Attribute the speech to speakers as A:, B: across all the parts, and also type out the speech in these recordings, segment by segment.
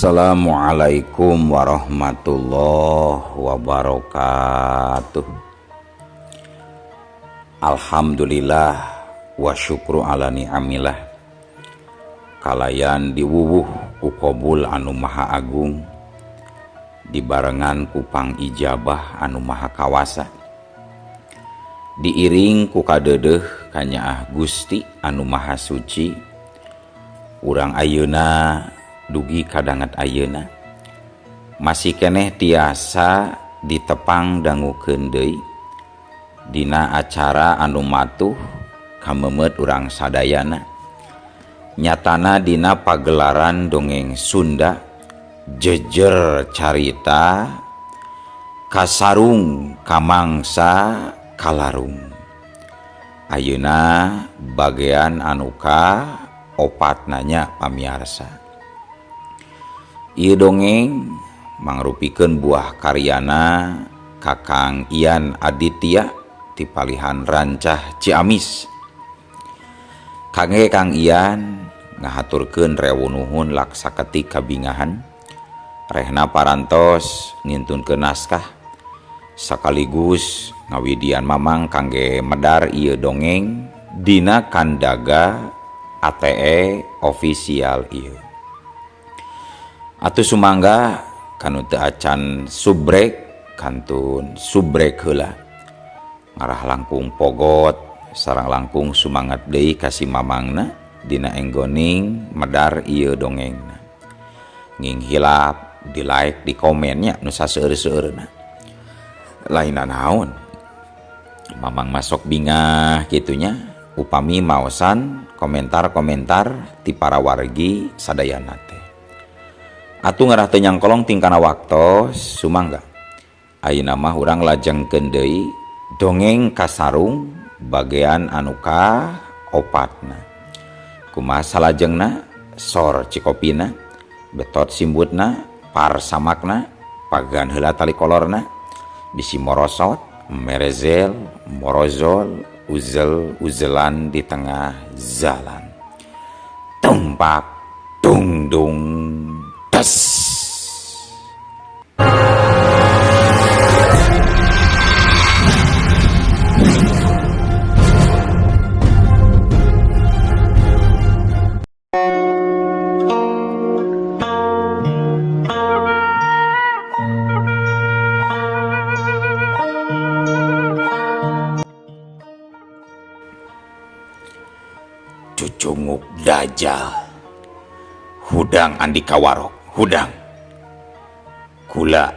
A: Assalamualaikum warahmatullahi wabarakatuh. Alhamdulillah wa syukru ala ni'amillah. Kalayan diwuwuh ku qobul anu maha agung, dibarengan ku pangijabah anu maha kawasa, diiring ku kadeudeuh ka Nyaah Gusti anu maha suci. Urang ayeuna dugi kadangat ayeuna masih keneh tiasa ditepang dangukeun deui dina acara anu matuh kamemet urang sadayana, nyatana dina pagelaran dongeng Sunda jejer carita kasarung kamangsa kalarung. Ayeuna bagean anu ka opat nanya pamiarsa. Ieu dongeng mangrupikeun buah karyana Kakang Ian Aditya ti Palihan Rancah Ciamis. Kangge Kang Ian ngahaturkeun rewu nuhun laksaketi kabingahan, rehna parantos ngintunkeun naskah sakaligus ngawidian mamang kangge medar ieu dongeng dina Kandaga ATE official ieu. Atuh sumangga kanu teu acan subrek kantun subrek heula, ngarah langkung pogot sareng langkung sumangat deui ka si mamangna dina enggoning medar ieu dongengna. Nging hilap di like di komennya nu saseueur-seueurna. Laina naon mamang masok bingah kitunya upami maosan komentar-komentar ti para wargi sadayana teh. Atuh ngarah teu nyangkolong tingkana waktos sumangga ayeuna mah urang lajengkeun deui dongeng kasarung bagean anu ka opatna. Kumaha salajengna sor cikopina, betot simbutna, par samakna, pagan heula tali kolorna, bisi morosot, merezel, morozol, uzel-uzelan di tengah jalan. Tumpak dung dung das. Cucunguk Dajjal hudang Andika Warok. Hudang kula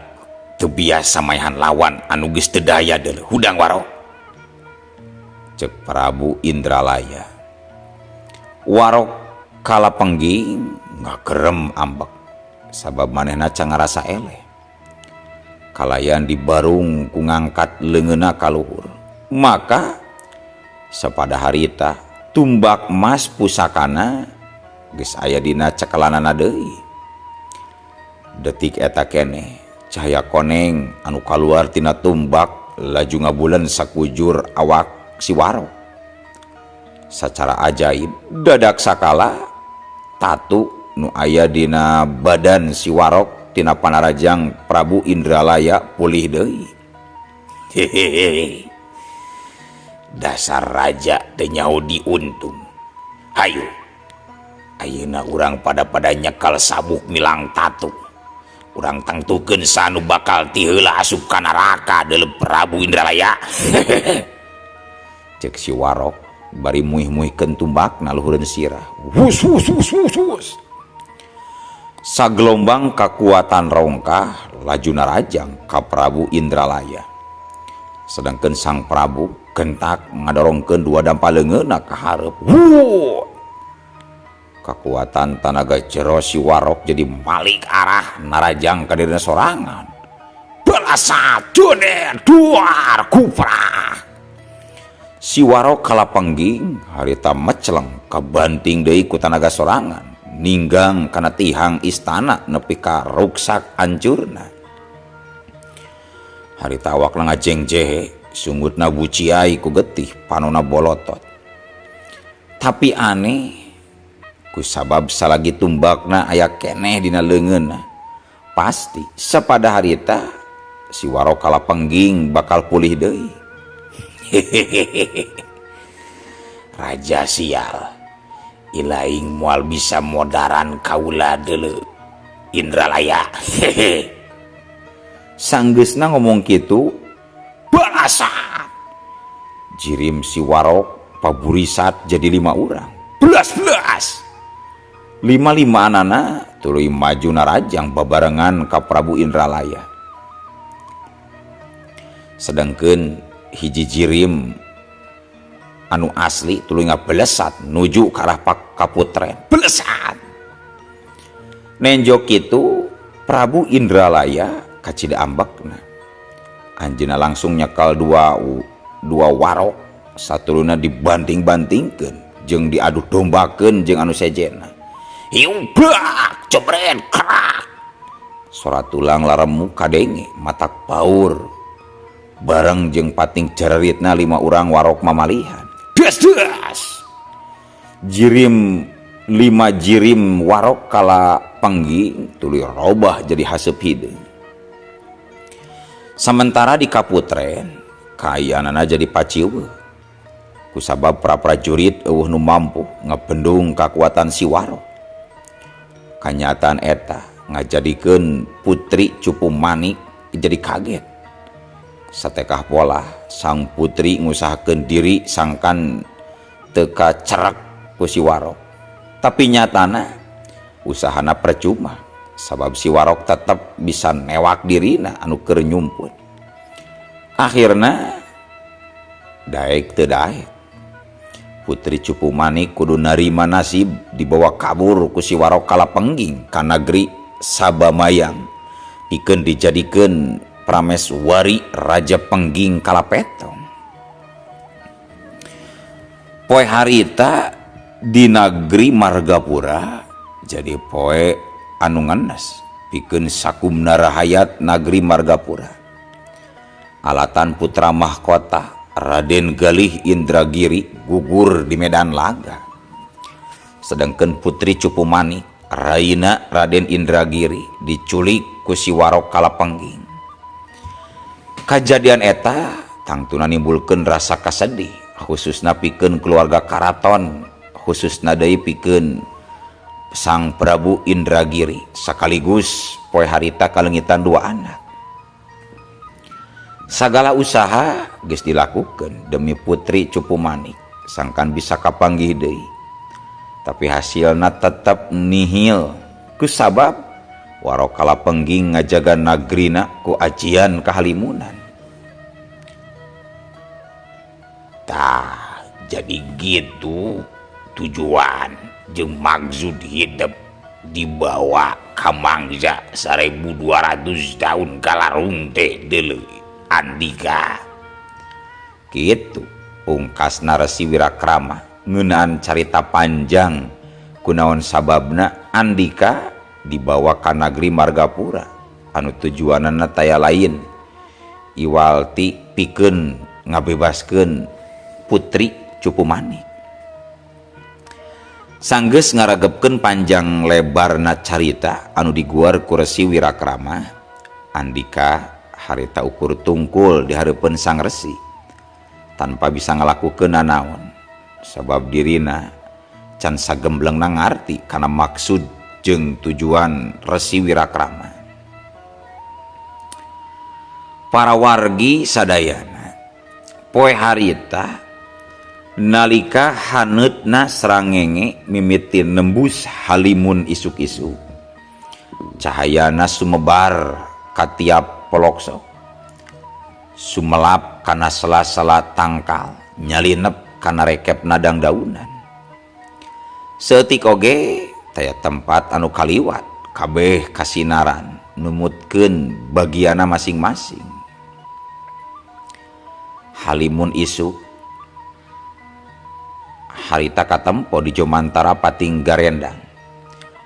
A: teu biasa maehan lawan anu geus teu daya deuleu. Hudang Warok, cek Prabu Indralaya. Warok kalapengging ngagerem ambek sabab manehna can ngarasa eleh. Kalayan dibarung ku ngangkat leungeunna ka luhur, maka sapada harita tumbak emas pusakana geus aya dina cekelanana deui. Detik eta keneh cahaya koneng anu kaluar tina tumbak laju ngabulen sakujur awak si Warok. Sacara ajaib dadak sakala tatu nu aya dina badan si Warok tina panarajang Prabu Indralaya pulih deui. Hehehe, dasar raja teu nyaho diuntung. Hayu ayeuna urang pada nyekal sabuk milang tatu, urang tangtukeun sanu bakal ti heula asup ka neraka deuleu Prabu Indralaya. Cek si Warok bari muih-muihkeun tumbakna luhureun sirah. Wus wus wus wus wus. Sagelombang kakuatan rongkah laju narajang ka Prabu Indralaya. Sedangkan sang Prabu gentak ngadorongkeun dua dampaleungeunna ka hareup. Kakuatan tanaga jero si Warok jadi malik arah narajang ka dirina sorangan. Balasa duner duar kupra. Si Warok kalapengging harita meceleng kabanting deui ku tanaga sorangan, ninggang kana tihang istana nepi ka ruksak hancurna. Harita awakna ngajengjehe, sungutna buciai ku getih, panona bolotot. Tapi aneh Kusabab salagi tumbakna aya keneh dina leungeunna. Pasti sapada harita si Warok kalapengging bakal pulih deui. Raja sial, ilaing moal bisa modaran kaula deuleu Indralaya. Sanggeusna ngomong kitu, balasan jirim si Warok paburisat jadi 5 urang. Belas 5 anana tuluy maju narajang babarengan ka Prabu Indralaya. Sedangkeun hiji jirim anu asli tuluy ngabelesat nuju ka arah Kaputren. Belesat. Nenjok kitu Prabu Indralaya kacida ambekna. Anjeunna langsung nyekal dua warok, satuluna dibanding-bandingkeun jeung diadu dombakeun jeung anu sejena. Hiubak cobret kerak. Sorat tulang laremu kadenge matak paur. Bareng jeung pating jareritna 5 urang warok mamalihan. Das. Jirim 5 jirim warok kala pengging tuluy robah jadi haseup hideung. Sementara di Kaputren kaayana jadi pacieueuh. Kusabab pra-prajurit eueuh nu mampu ngabendung kakuatan si Warok. Kanyataan eta ngajadikeun Putri Cupu Manik jadi kaget. Satekah pola sang putri ngusahakeun diri sangkan teka cerek ku si Warok. Tapi nyatana usahana percuma, sabab si Warok tetep bisa newak dirina anu keur nyumput. Akhirna daek teu daek, Putri Cupu Manik kudu narima nasib dibawa kabur ku si Warok kalapengging ka negeri Sabamayang pikeun dijadikeun prameswari Raja Pengging Kalapetong. Poe harita di negeri Margapura jadi poe anu ngenes pikeun sakumna rahayat negeri Margapura. Alatan putra mahkota Raden Galih Indragiri gugur di medan laga. Sedangkan Putri Cupu Manik raina Raden Indragiri diculik ku si Warok kalapengging. Kajadian eta tangtuna nimbulkeun rasa kasedih khususna pikeun keluarga karaton, khususna deui pikeun Sang Prabu Indragiri sekaligus poe harita kalengitan 2 anak. Sagala usaha geus dilakukeun demi Putri Cupu Manik sangkan bisa kapanggih deui. Tapi hasilna tetep nihil kusabab Warok kalapengging ngajaga nagrina ku ajian kahalimunan. Tah jadi gitu tujuan jeung maksud hidup dibawa ka mangsa 1200 tahun kalarung teh deuleu Andika. Kitu pungkasna Resi Wirakrama ngeunaan carita panjang kunaon sababna Andika dibawa ka negeri Margapura anu tujuanna taya lain iwalti pikeun ngabebaskeun Putri Cupu Manik. Sanggeus ngaragebkeun panjang lebarna carita anu diguar ku Resi Wirakrama, Andika harita ukur tungkul di hareupeun sang resi tanpa bisa ngalakukeun nanaon sabab dirina can sagemblengna ngarti kana maksud jeung tujuan Resi Wirakrama. Para wargi sadayana poe harita nalika haneutna srangenge mimiti nembus halimun isuk-isuk cahayana sumebar ka tiap poloksok sumelap kana sela-sela tangkal nyalinep kana rekep nadang daunan. Seutik oge taya tempat anu kaliwat kabeh kasinaran numutkeun bagiana masing-masing. Halimun isuk harita katempo di jomantara pating garendang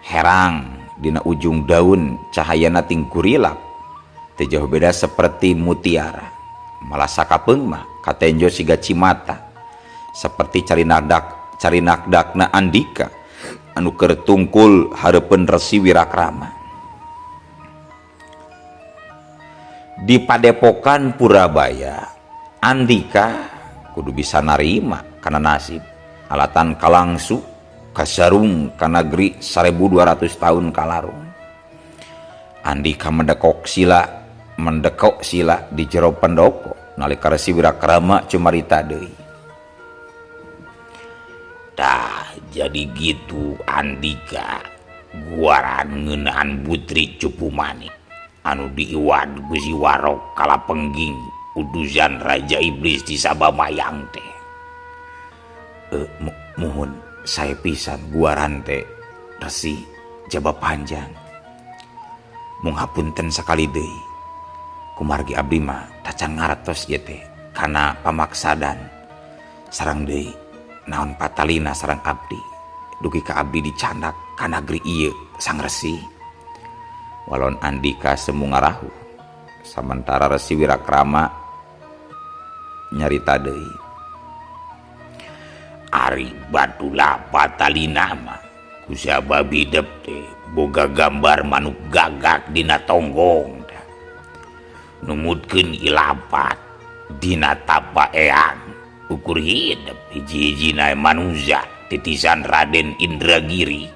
A: herang dina ujung daun cahayana ting gurilap teu jauh beda seperti mutiara malah sakapeung mah katenjo siga cimata seperti cari nakdakna Andika anu keur tungkul hareupeun Resi Wirakrama. Di Padepokan Purabaya, Andika kudu bisa narima kana nasib alatan kalangsu kasarung ka negeri 1200 tahun kalarung. Andika mendekok sila di jero pendopo nalika Resi Wirakrama cumarita deui. Tah jadi gitu Andika guaran ngeunaan Putri Cupu Manik anu diiwad Gusti Warok kalapengging utusan Raja Iblis di Sabamayang teh. Mohon saya pisan guaran teh Resi jaba panjang. Mung hapunten sakali deui. Kumargi abdi mah tacan ngartos ieu teh kana pamaksadan. Sareng deui naon patalina sareng abdi. Dugi ka abdi dicandak ka negeri ieu Sang Resi. Walon Andika semu ngarahu. Sementara Resi Wirakrama nyarita deui. Ari batulah patalina mah kusabab hidup teh boga gambar manuk gagak dina tonggong numutkeun ilapat dina tapa eang ukur hidup hiji-hijina manusia titisan Raden Indragiri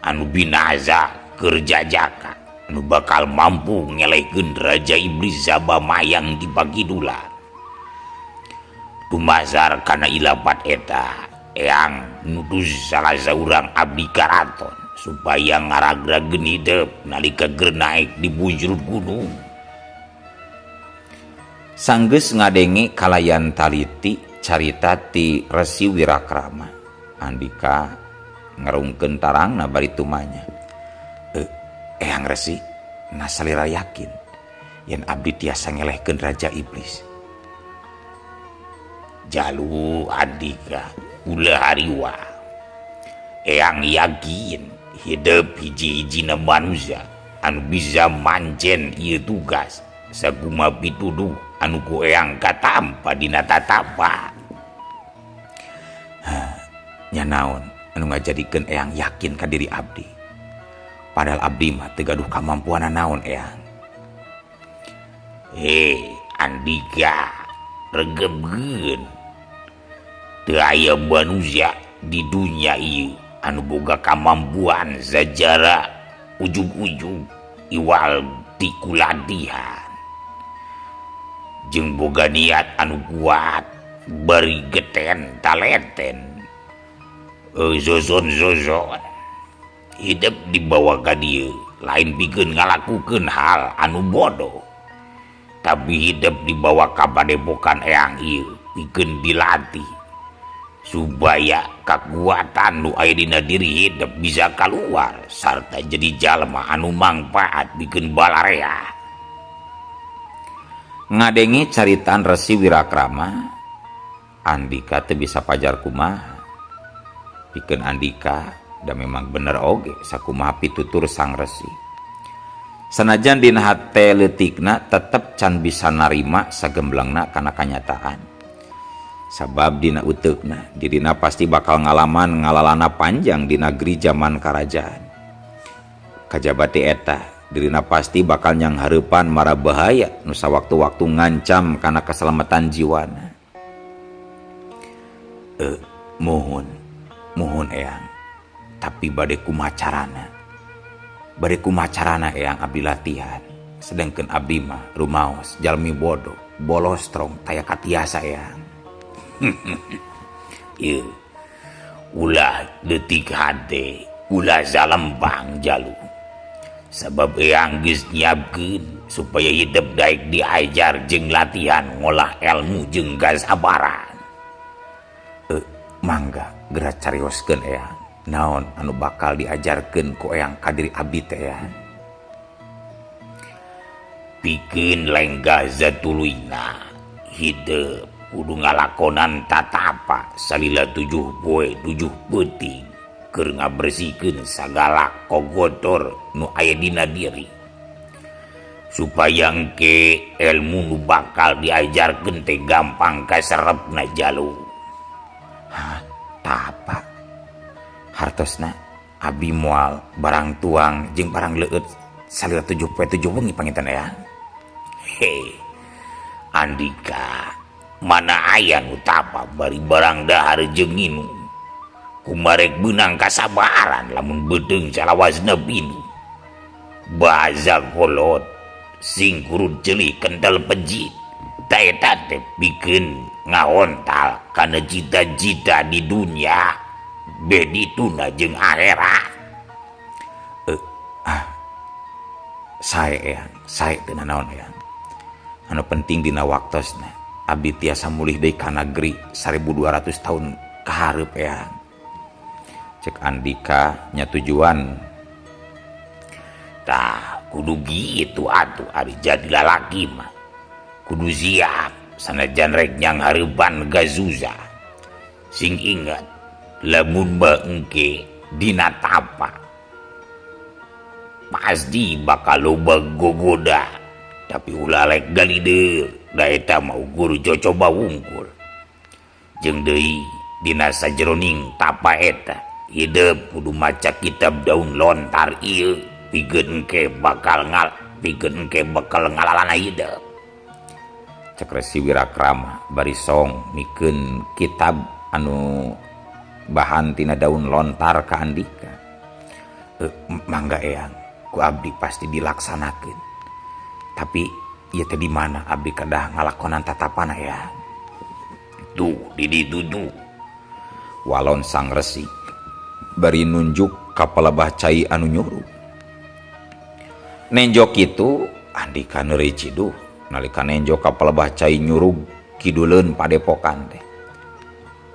A: anu binaza kerja jaka anu bakal mampu ngelehkeun Raja Iblis Sabamayang di Pagidulan. Tumasar kana ilapat eta eang nutus salah saurang abdi karaton supaya ngaragrageun hidup nalika keur naik di bunjrut gunung. Sanggeus ngadenge kalayan taliti carita ti Resi Wirakrama, Andika ngarungkeun tarangna bari tumanya. Eyang Resi, nasalira yakin yen abdi tiasa ngelehkeun Raja Iblis. Jalu Andika, ulah hariwa. Eyang yakin hidup hiji-hijina manusia anu bisa mancen ieu tugas saguma pituduh anu ku eyang katampa dina tatapa. Nya naon anu ngajadikeun eyang yakin ka diri abdi. Padahal abdi mah teu gaduh kamampuan naon eyang. Andika, regebkeun. Teu aya manusia di dunia ieu anu boga kamampuan sajara ujug-ujug iwal ti kuladihan jeung boga niat anu kuat bari geten talenten zozon hidup di bawah ka dieu lain pikeun ngalakukeun hal anu bodoh tapi hidup di bawah ka padepokan eyang ieu pikeun dilatih supaya kekuatan nu aya dina diri hidup bisa keluar sarta jadi jalma anu mangpaat bikin balarea. Ngadenge caritaan Resi Wirakrama, Andika teu bisa pajar kumaha. Pikeun Andika da memang bener oge sakumaha pitutur Sang Resi. Sanajan dina hate leutikna tetep can bisa narima sagemblengna kana kanyataan. Sabab dina uteukna dirina pasti bakal ngalaman ngalalana panjang di negeri zaman karajaan. Kajabati eta dirina pasti bakal nyang hareupan mara bahaya nu sawaktu-waktu ngancam kana keselamatan jiwana. Mohon eyang, tapi bade kumaha carana eyang abdi latihan. Sedengkeun abdi mah rumaos jalmi bodoh, bolos strong taya katiasa eyang. Ieu ulah leutik hade, ulah zalembang jalu. Sabab eyang geus nyiapkeun supaya hidup daek diajar jeung latihan ngolah ilmu jeung kasabaran. Mangga geura carioskeun eyang, naon anu bakal diajarkeun ku eyang ka diri abdi teh eyang. Pikeun lenggah zatuluyna hidup kudu ngalakonan tatapa salila 7 poe 7 peuting keur ngabersihkeun sagala kogotor nu aya dina diri supaya engke ilmu nu bakal diajarkeun teh gampang kaserepna jalu. Tapa hartosna Abi moal barang tuang jeung barang leueut salira 7 poe 7 wengi panginten Eyang. He, Andika, mana aya nu tapa bari barang dahar jeung nginum. Kumarek beunang kasabaran lamun bedeung salawasna binu. Baza kolot sing kurud ceuli kental pejit. Ta eta teh pikeun ngaontal kana cita-cita di dunia. Bedi tuna jeung akhirat. Sae teu naon ya. Anu penting dina waktosna abdi tiasa mulih deui ka negeri 1200 tahun ka hareup ya. Cek Andika nya tujuan. Tah kudu gitu atuh ari jadi lalaki mah. Kudu siap sanajan rek nyang hareupan gazuza. Sing ingat lamun engke dina tapa pasti bakal loba gogoda, tapi ulah lek galideur da eta mah guru coba wungkul. Jeung deui dina sajeroning tapa eta hidup kudu maca kitab daun lontar ieu pikeun engke bakal ngalalana hidup. Cek Resi Wirakrama bari song mikeun kitab anu bahan tina daun lontar ka Andika. Mangga Eyang, ku abdi pasti dilaksanakeun. Tapi ieu teh di mana abdi kedah ngalakonan tatapana ya. Tuh di ditu tuh. Walon sang resi bari nunjuk ka palebah cai anu nyuruh. Nenjok itu Andika neuri ciduh nalika nenjok ka palebah cai nyuruh kiduleun padepokan teh.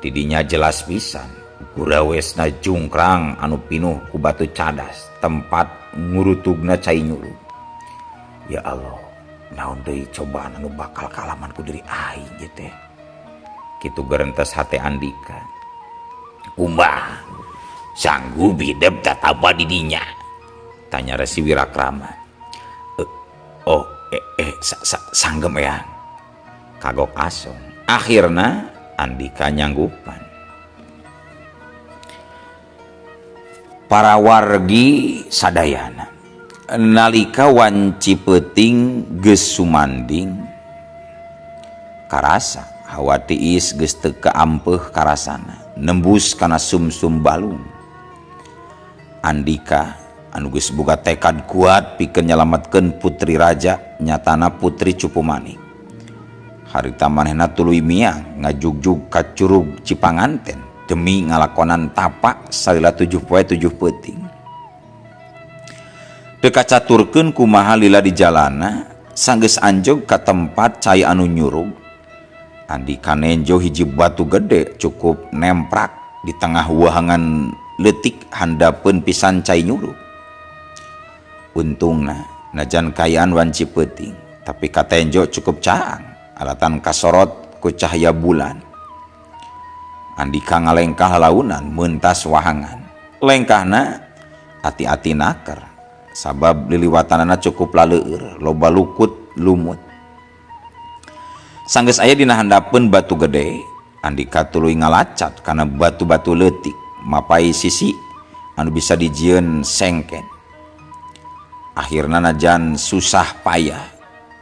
A: Tidinya jelas pisan gurawesna jungkrang anu pinuh ku batu cadas tempat ngurutugna cai nyuruh. Ya Allah, naon deui cobaan anu bakal kalaman ku diri aing ge teh. Kitu gerentes hate Andika. Kumaha sanggup hidup tatapa di dinya? Tanya Resi Wirakrama. Sanggem ya. Kagok asong. Akhirna Andika nyanggupan. Para wargi sadayana nalika wanci peuting geus sumanding karasa hawa tiis geus teu kaampeuh karasana nembus kana sumsum balung. Andika anu geus boga tekad kuat pikeun nyalametkeun putri raja nyatana putri Cupu Manik. Harita manehna tuluy miang ngajugjug ka Curug Cipanganten demi ngalakonan tapak salila 7 poe 7 peuting. Teu kacaturkeun kumaha lila di jalana sanggeus anjog ka tempat cai anu nyurug. Andika nenjo hiji batu gede cukup nemprak di tengah wahangan leutik handapeun pisan cai nyurug. Untungna najan kayaan wanci peuting tapi katenjo cukup caang alatan kasorot ku cahaya bulan. Andika ngalengkah launan meuntas wahangan. Lengkahna ati-ati naker sabab liliwatanana cukup laleur loba lukut lumut. Sanggeus aya dina handapeun batu gede, Andika tuluy ngalacat kana batu-batu leutik mapai sisi anu bisa dijieun sengken. Akhirna najan susah payah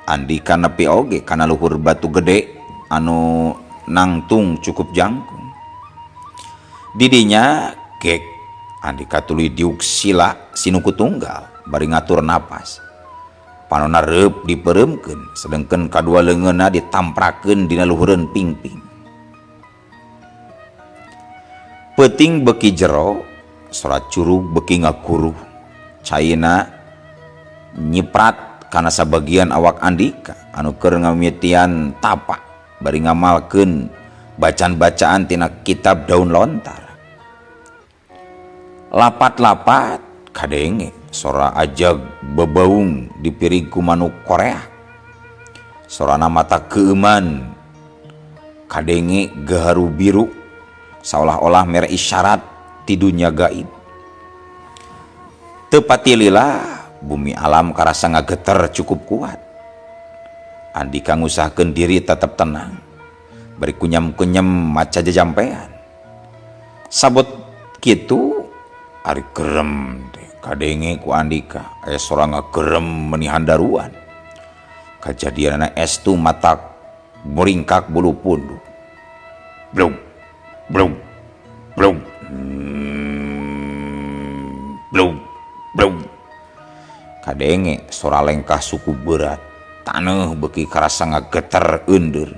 A: Andika nepi oge kana luhur batu gede anu nangtung cukup jangkung. Didinya gek Andika tuluy diuk sila sinuku tunggal bari ngatur napas. Panonna reup dipereumkeun sedengkeun kadua leungeunna ditamprakeun dina luhureun pingping. Peuting beuki jero, sorat curug beuki ngakuruh. Caina nyiprat kana sabagian awak Andika anu keur ngamimitian tapak bari ngamalkeun bacaan-bacaan tina kitab daun lontar. Lapat-lapat kadenge sora ajag bebaung dipiring ku manuk Korea. Sorana mata keuman kadenge gaharu biru seolah-olah mere isyarat ti dunya gaib. Teu pati lila bumi alam karasa ngageter cukup kuat. Andika ngusahkeun diri tetep tenang bari kunyam-kunyam maca jajampean. Sabot kitu ari gerem teh kadenge ku Andika aya sorang gerem menihan daruan. Kajadianna estu matak meringkak bulu pundu. Blum blum blum blum blum. Kadenge sora lengkah suku berat. Taneuh beuki karasa ngageter eundeur.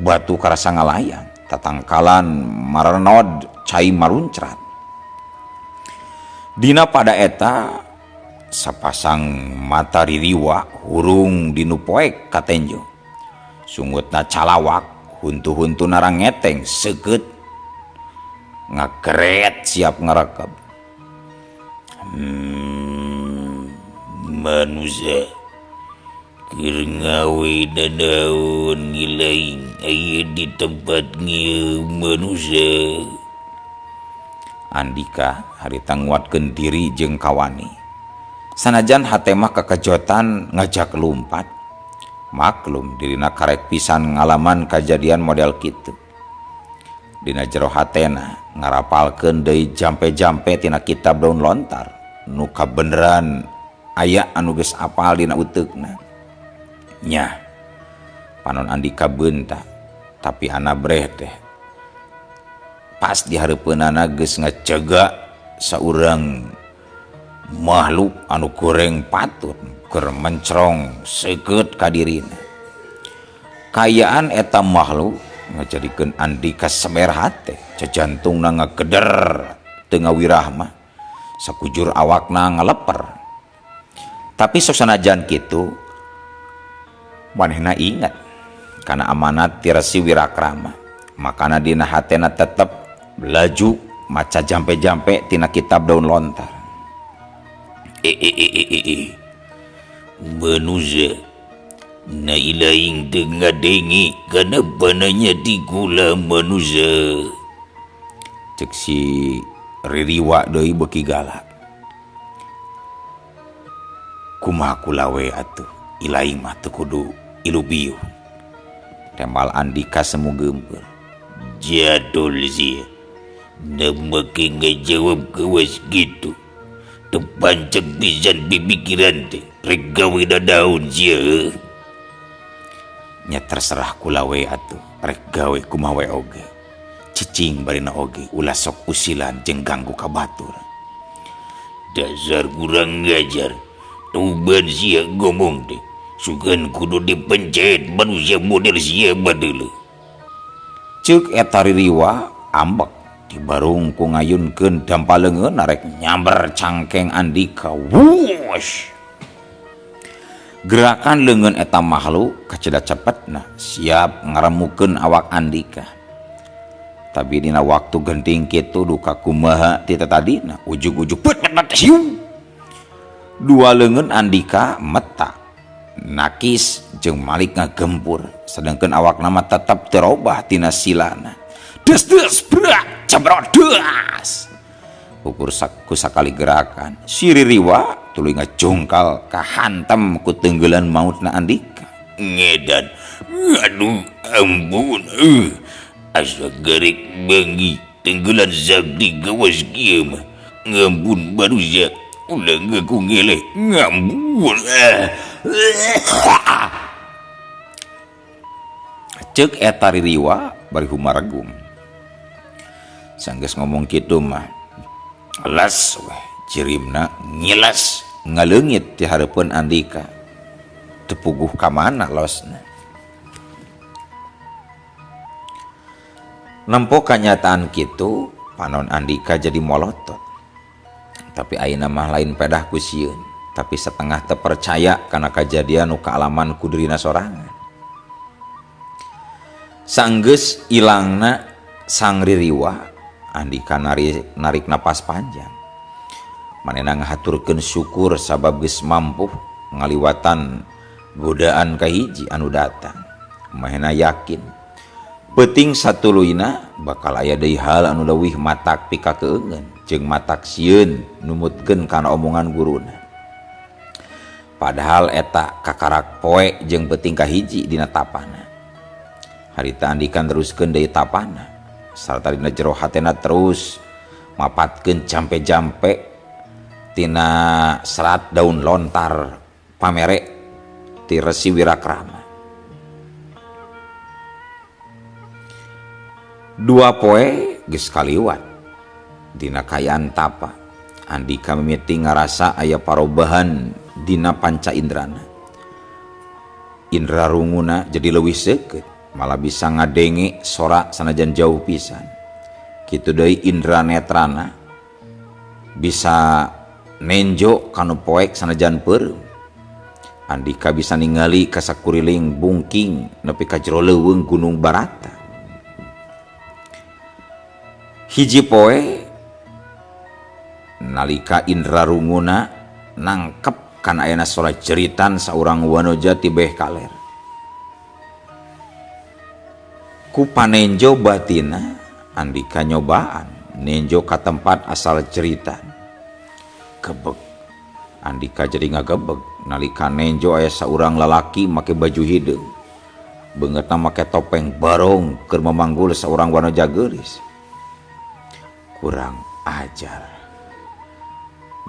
A: Batu karasa ngalayang. Tatangkalan marenod cai maruncrat. Dina pada eta sapasang mata ririwa hurung dinu poek katenjo. Sungutna calawak huntu-huntu narang ngeteng seukeut ngageret siap ngarekeb. Manusia keur ngawe dadaun ngilaing aya di tempat ngieu manusia. Andika harita nguatkeun diri jeung kawani. Sanajan hate mah kakejotan ngajak lumpat. Maklum dirina karek pisan ngalaman kajadian model kitu. Dina jero hatena ngarapalkeun deui jampe-jampe tina kitab daun lontar nu kabeneran aya anu geus apal dina uteukna. Nya panon Andika beuntak tapi anabreh teh pas dihareupeunana geus ngacega saurang makhluk anu goreng patut keur mencrong seukeut ka dirina. Kayaan eta makhluk ngajadikeun Andika semer hate, jantungna ngageder teu ngawirah mah, sakujur awakna ngaleper. Tapi sok sanajan kitu manehna ingat kana amanat ti Resi Wirakrama, makana dina hatena tetep laju maca jampe-jampe tina kitab daun lontar. Manusia na ilaing teu ngadengi kana pananya ti kula manusia. Cek si ririwa deui beuki galak. Kumaha kulawe atuh ilaing mah teu kudu ilu biu. Tembal Andika semu geumpeur. Jadul sia na make ngajawab kawas gitu. Tepancek pisan pipikiran teh rek gawe dadaun sia. Nya terserah kulawe atuh rek gawe kumaha we oge. Cicing barina oge ulah sok usilan jeung ganggu ka batur. Dasar kurang ngajar. Tuban sia ngomong teh sugan kudu dipencet manusia model sia badeuleu. Ceuk eta ririwa ambek dibarung ku ngayunkeun dampaleungeun narek nyamber cangkeng Andika. Wush. Gerakan leungeun eta makhluk kaceda cepetna siap ngaremukeun awak Andika. Tapi dina waktu genting kitu duka kumaha ti tadina ujug-ujug bet hiu. Dua leungeun Andika meta nakis jeung malik ngagempur sedangkeun awakna mah tetep teu robah tina silana. Des brak cebrot das. Ukur sakali gerakan si ririwa tuluy ngajongkal kahantam ku tenggeulan mautna Andika. Ngedan aduh ampun asa garek bangi tenggeulan zabdi gawas kieu mah ngampun manusia ulah ngaku ngeleh ngampun. Ceuk eta ririwa bari humaragum. Sanggeus ngomong kitu mah las weh cirimna ngilas ngaleungit di hareupeun Andika teu puguh ka mana losna. Nempo kanyataan kitu panon Andika jadi molotot. Tapi ayeuna mah lain pedah ku sieun, tapi setengah teu percaya kana kajadian nu kaalaman ku dirina sorangan. Sanggeus ilangna sang ririwa Andika narik napas panjang. Manehna ngahaturkeun syukur sabab geus mampu ngaliwatan godaan kahiji anu datang. Manehna yakin peuting satuluyna bakal aya deui hal anu leuwih matak pikakeungeun jeung matak sieun numutkeun kana omongan guruna. Padahal eta kakarak poe jeung peuting kahiji dina tapana. Harita Andika teruskeun deui tapana. Sarta dina jero hatena terus mapatkeun jampe-jampe tina serat daun lontar pamere ti Resi Wirakrama. 2 poe geus kaliwat dina kayaan tapa Andika mimiti ngarasa aya parobahan dina panca indrana. Indra runguna jadi leuwih seukeut, malah bisa ngadenge sora sanajan jauh pisan. Kitu deui indra netrana bisa nenjo kanu poek sanajan peureum. Andika bisa ningali ka sakuriling bungking nepi ka jero leuweung Gunung Barata. Hiji poe nalika indra runguna nangkep kan ayana sola jeritan saurang wanoja ti beh kaler. Ku panenjo batina Andika nyobaan nenjo ka tempat asal jeritan. Gebeg Andika jadi ngagebeg nalika nenjo aya saurang lalaki make baju hideung. Beungeutna make topeng barong keur memanggul saurang wanoja geulis. Kurang ajar.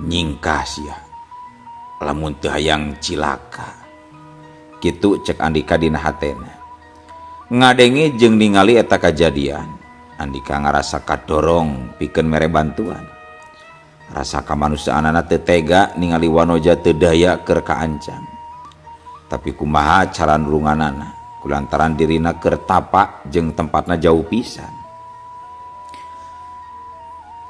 A: Nyingkah sia lamun teu hayang cilaka. Kitu cek Andika dina hatena. Ngadenge jeung ningali eta kajadian, Andika ngarasa kadorong pikeun mere bantuan. Rasa kamanusiaanana teu tega ningali wanoja teu daya keur kaancam. Tapi kumaha cara nulunganana kulantaran dirina keur tapa jeung tempatna jauh pisan.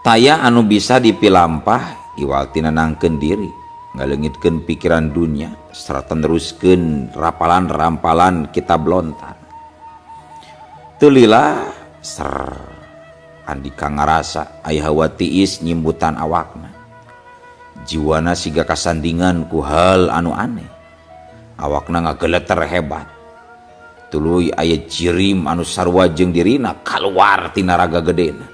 A: Taya anu bisa dipilampah iwal tina nangkeun diri, ngaleungitkeun pikiran dunia serta neruskeun rampalan-rampalan kitab lontar. Teu lila ser Andika ngarasa aya hawa tiis nyimbutan awakna. Jiwana siga kasandingan ku hal anu aneh. Awakna ngageleter hebat. Tuluy aya jirim anu sarua jeung dirina kaluar tina raga gedena.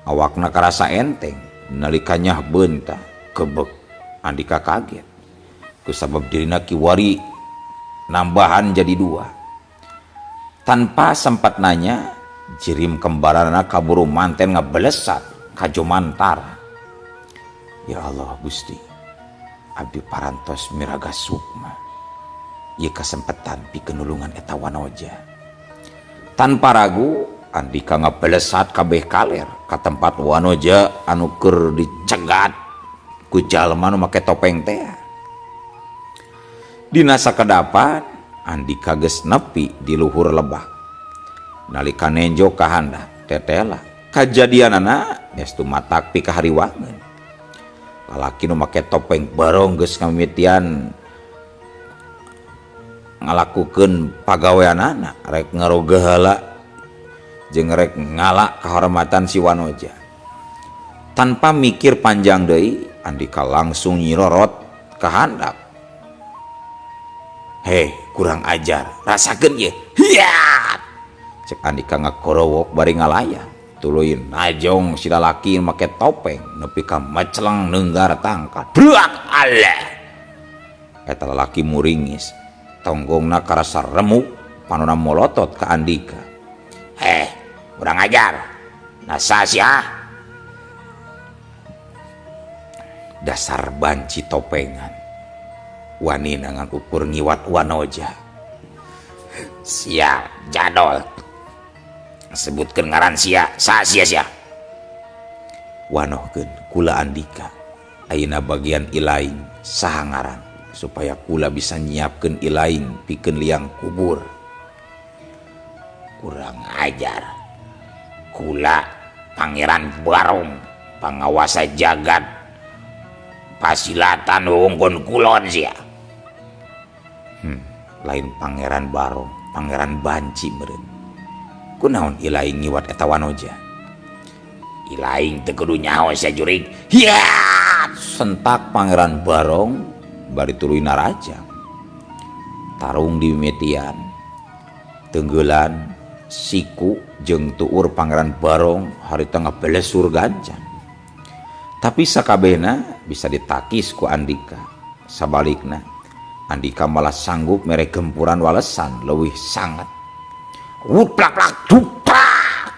A: Awakna karasa enteng nalika nyah beunta gebeg. Andika kaget kusabab dirina kiwari nambahan jadi 2. Tanpa sempat nanya, jirim kembaranna kaburu manten ngabelesat ka Jomantara. Ya Allah Gusti, abdi parantos miraga sukma. Ieu kasempetan pikeun nulungan eta wanoja. Tanpa ragu Andika ngabelesat kabeh kaler ka tempat wanoja anu keur dicegat ku jalma nu make topeng teh. Dina sakedapan Andika geus nepi di luhur lebah. Nalika nenjo ka handap tetela kajadianana geus tumatak pi kahariwangeun. Lalaki nu make topeng barong geus ngamimitian ngalakukeun pagaweanana rek ngaroga heula jeung rek ngalak kehormatan si wanoja. Tanpa mikir panjang deui, Andika langsung nyirorot ka handap. Hei, kurang ajar, rasakeun ye. Hiat! Cek Andika ngakorowok bari ngalayang. Tuluy najong si lalaki make topeng nepi ka meceleng neunggar tangkat. Brak Allah. Eta lalaki muringis. Tonggongna karasa remuk panonna molotot ka Andika. Kurang ajar, nasa sia. Dasar banci topengan, wanina ngan ukur ngiwat wanoja. Sia jadol, sebutkeun ngaran sia, sa sia. Wanohkeun kula Andika, ayeuna bagian ilaing saha ngaran supaya kula bisa nyiapkeun ilaing pikeun liang kubur. Kurang ajar. Kula Pangeran Barong, pangawasa jagat pasilatan wongkon kulon sia. Lain Pangeran Barong, Pangeran Banci meureun. Kunaon ilaing ngiwat eta wanoja? Ilaing teu kudu nyaho sajurig. Hiat! Sentak Pangeran Barong bari tuluy narajang. Tarung di mimitian, teunggelan siku jeung tuur Pangeran Barong harita ngabelesur gancan. Tapi sakabehna bisa ditakis ku Andika. Sabalikna Andika malah sanggup mere gempuran walesan leuwih sangat. Wuplak-plak duprak.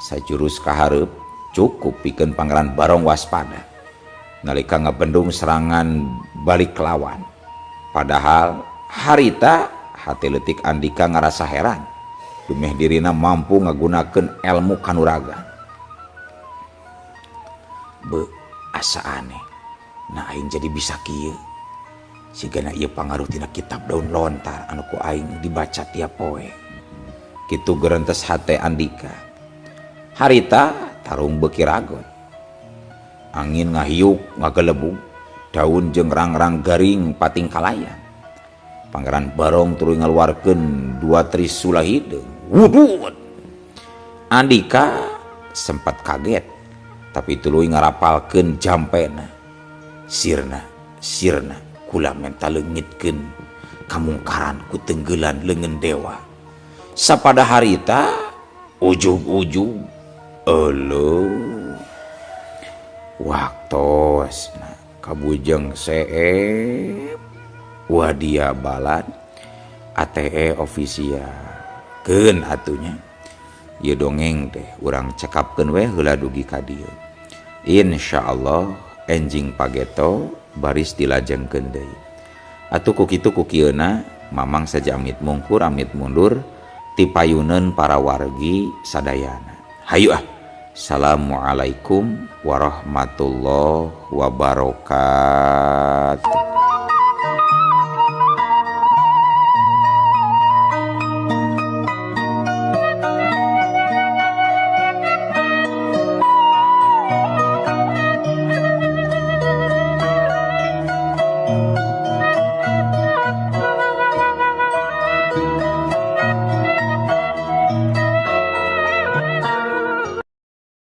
A: Sajurus ka hareup cukup pikeun Pangeran Barong waspada nalika ngabendung serangan balik lawan. Padahal harita hati leutik Andika ngarasa heran dumeh dirina mampu ngagunakeun ilmu kanuragan. Asa aneh, nah aing jadi bisa kieu sigana ieu pangaruh tina kitab daun lontar anu ku aing dibaca tiap poe. Kitu geurentes hate Andika. Harita tarung beuki ragot, angin ngahiuk ngagelebug, daun jeung rang-rang garing pating kalayan. Pangeran Barong tuluy ngaluarkeun 2 trisula hideung. Wudud. Andika sempat kaget, tapi tuluy ngarapalkeun jampena. Sirna kula menta leungitkeun kamungkaran ku tenggelan leungeun dewa. Sapada harita ujug-ujug eueuh waktosna kabujeng seep wadia balad ATE ofisial keun atunya. Ieu dongeng teh urang cekapkeun we heula dugi ka dieu. Insyaallah enjing pageto baris dilajengkeun deui. Atuh ku kitu ku kieuna mamang saja amit mungkur amit mundur ti payuneun para wargi sadayana. Hayu ah. Assalamualaikum warahmatullahi wabarakatuh.